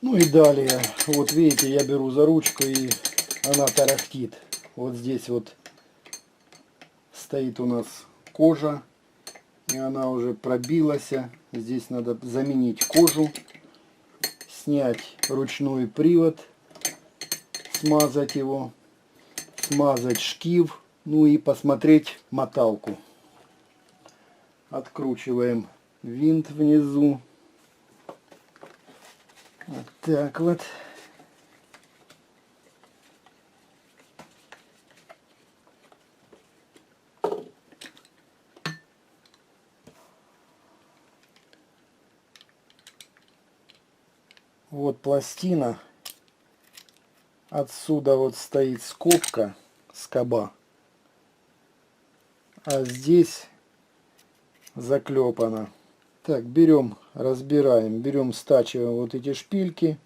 Ну и далее, вот видите, я беру за ручку и она тарахтит. Вот здесь вот стоит у нас кожа, и она уже пробилась. Здесь надо заменить кожу, снять ручной привод, смазать его, смазать шкив, ну и посмотреть моталку. Откручиваем винт внизу. Вот так вот. Вот пластина. Отсюда вот стоит скобка, скоба. А здесь заклепано. Так, берем, разбираем, берем, стачиваем вот эти шпильки.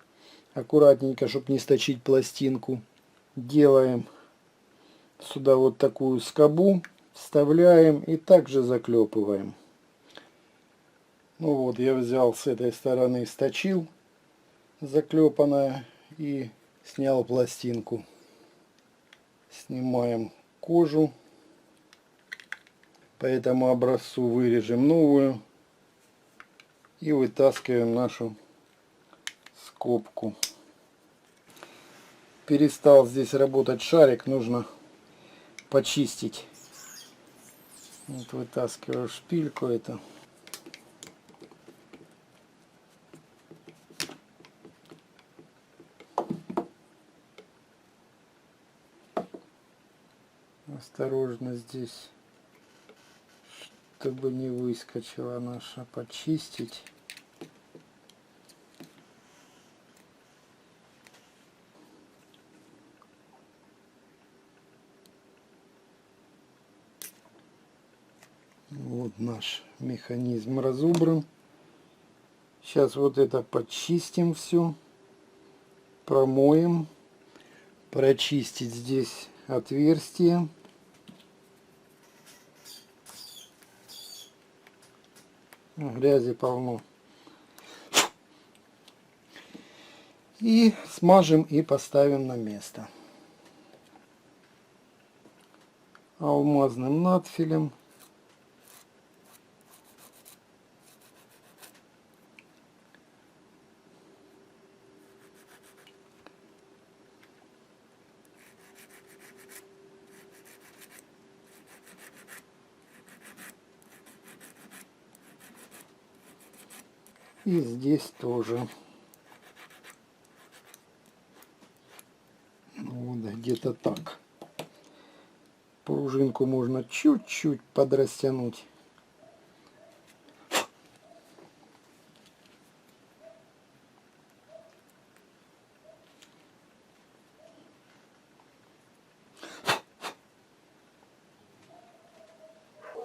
Аккуратненько, чтобы не сточить пластинку. Делаем сюда вот такую скобу. Вставляем и также заклепываем. Ну вот, я взял с этой стороны, сточил заклепанное и снял пластинку. Снимаем кожу. По этому образцу вырежем новую и вытаскиваем нашу скобку. Перестал здесь работать шарик, нужно почистить. Вот вытаскиваю шпильку эту. Осторожно здесь, чтобы не выскочила наша, почистить. Вот наш механизм разобран. Сейчас вот это почистим все, промоем, прочистить здесь отверстие. Грязи полно. И смажем и поставим на место. Алмазным надфилем. И здесь тоже. Вот где-то так. Пружинку можно чуть-чуть подрастянуть.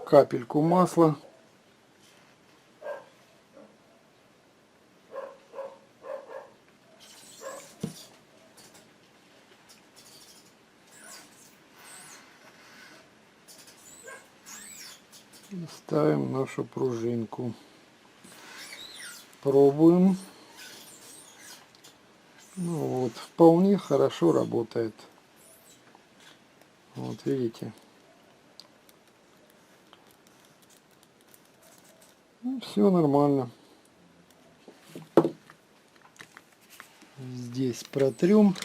Капельку масла. И ставим нашу пружинку. Пробуем. Ну вот, вполне хорошо работает. Вот видите. Ну, все нормально. Здесь протрем.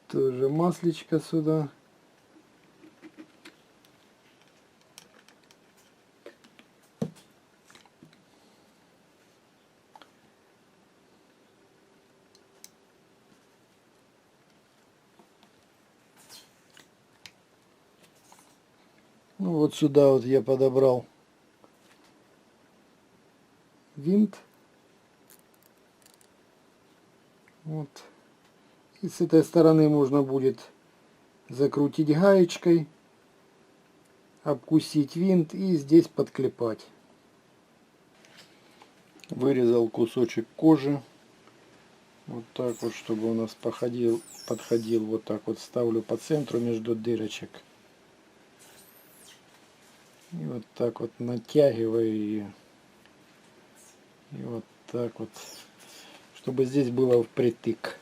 Тоже маслечко сюда. Ну вот сюда вот я подобрал винт. Вот. И с этой стороны можно будет закрутить гаечкой, обкусить винт и здесь подклепать. Вырезал кусочек кожи. Вот так вот, чтобы у нас подходил вот так вот. Ставлю по центру между дырочек. И вот так вот натягиваю ее. И вот так вот, чтобы здесь было впритык.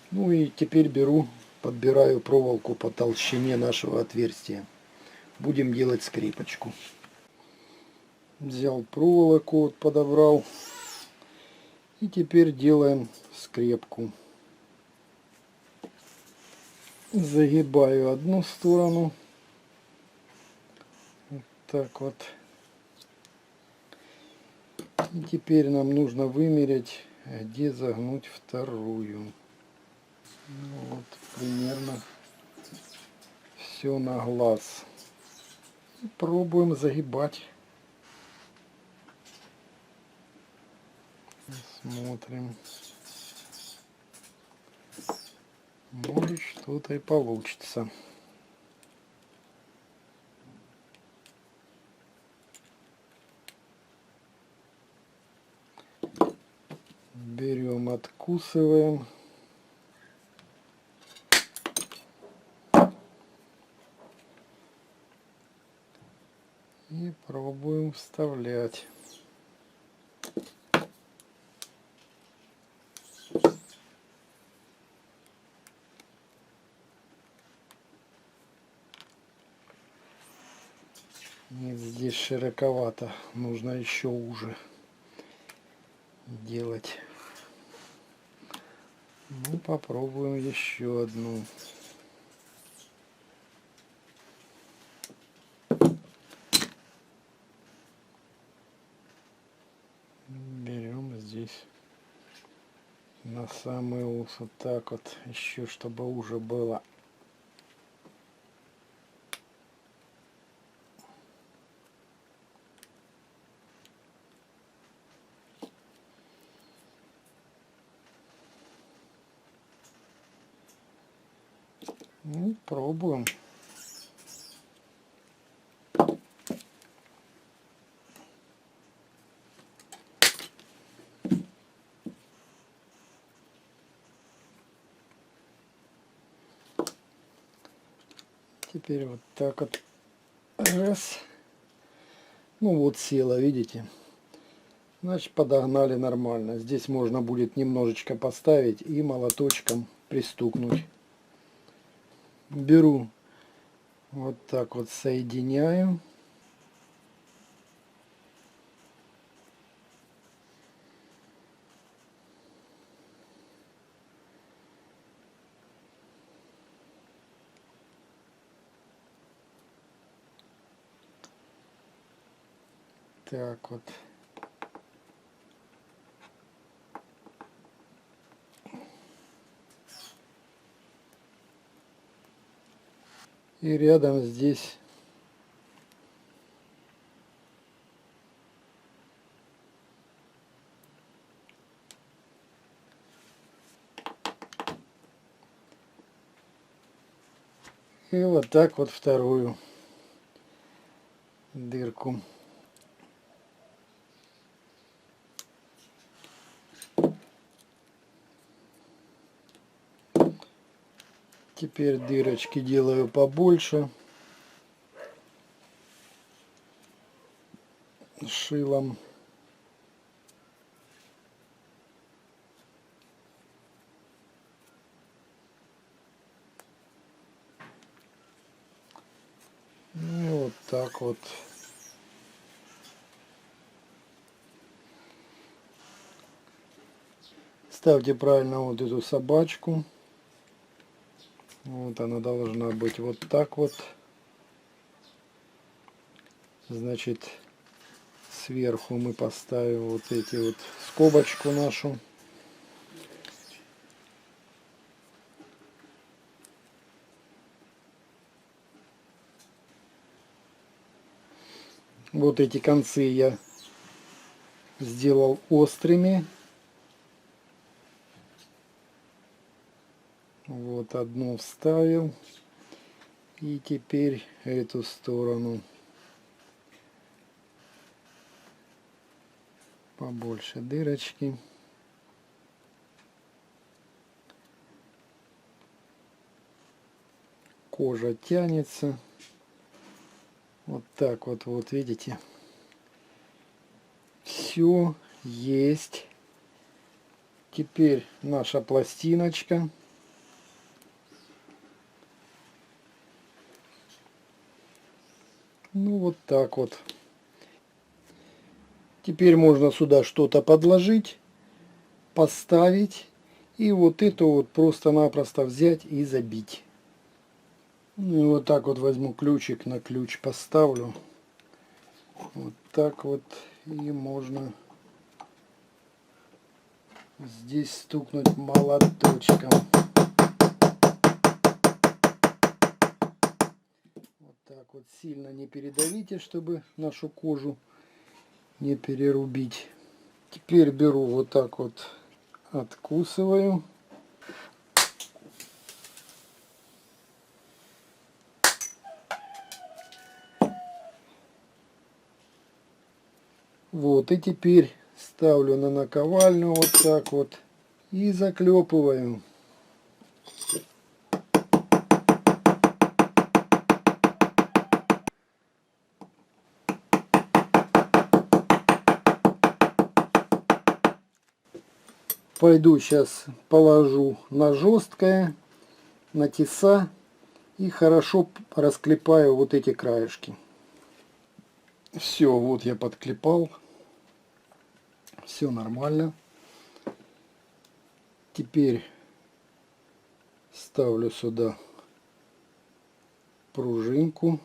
Ну и теперь беру, подбираю проволоку по толщине нашего отверстия. Будем делать скрепочку. Взял проволоку, вот подобрал. И теперь делаем скрепку. Загибаю одну сторону. Вот так вот. И теперь нам нужно вымерять, где загнуть вторую. Ну, вот примерно все на глаз. И пробуем загибать. Смотрим. Может, что-то и получится. Берем, откусываем. И пробуем вставлять. Нет, здесь широковато. Нужно еще уже делать. Ну, попробуем еще одну. Берем здесь на самый ус, вот так вот, еще чтобы уже было. Ну, пробуем. Теперь вот так вот. Раз. Ну вот села, видите? Значит, подогнали нормально. Здесь можно будет немножечко поставить и молоточком пристукнуть. Беру, вот так вот соединяю. Так вот. И рядом здесь и вот так вот вторую дырку. Теперь дырочки делаю побольше шилом. И вот так вот. Ставьте правильно вот эту собачку. Вот она должна быть вот так вот. Значит, сверху мы поставим вот эти вот скобочку нашу. Вот эти концы я сделал острыми. Вот одну вставил. И теперь эту сторону побольше дырочки. Кожа тянется. Вот так вот, вот видите. Все есть. Теперь наша пластиночка. Ну вот так вот. Теперь можно сюда что-то подложить, поставить. И вот это вот просто-напросто взять и забить. Ну и вот так вот возьму ключик, на ключ поставлю. Вот так вот. И можно здесь стукнуть молоточком. Вот так вот сильно не передавите, чтобы нашу кожу не перерубить. Теперь беру вот так вот, откусываю. Вот, и теперь ставлю на наковальню вот так вот и заклепываю. Пойду сейчас положу на жесткое, на теса и хорошо расклепаю вот эти краешки. Все, вот я подклепал. Все нормально. Теперь ставлю сюда пружинку.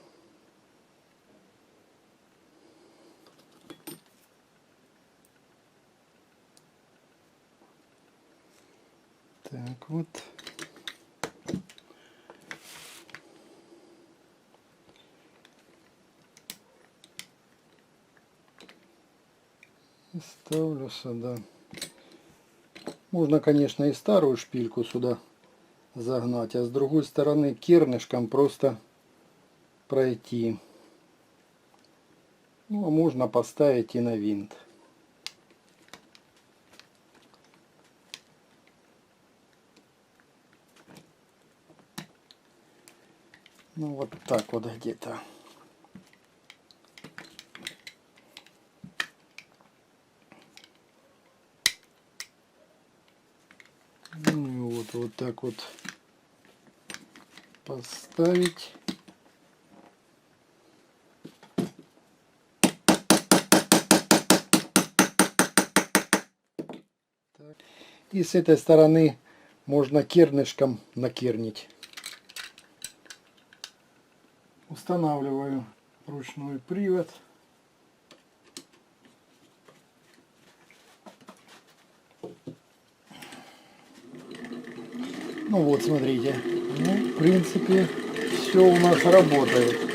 Так вот. И ставлю сюда. Можно, конечно, и старую шпильку сюда загнать, а с другой стороны кернышком просто пройти. Ну, а можно поставить и на винт. Ну, вот так вот где-то. Ну, и вот так вот поставить. Так. И с этой стороны можно кернышком накернить. Устанавливаю ручной привод. Ну вот, смотрите. Ну, в принципе, все у нас работает.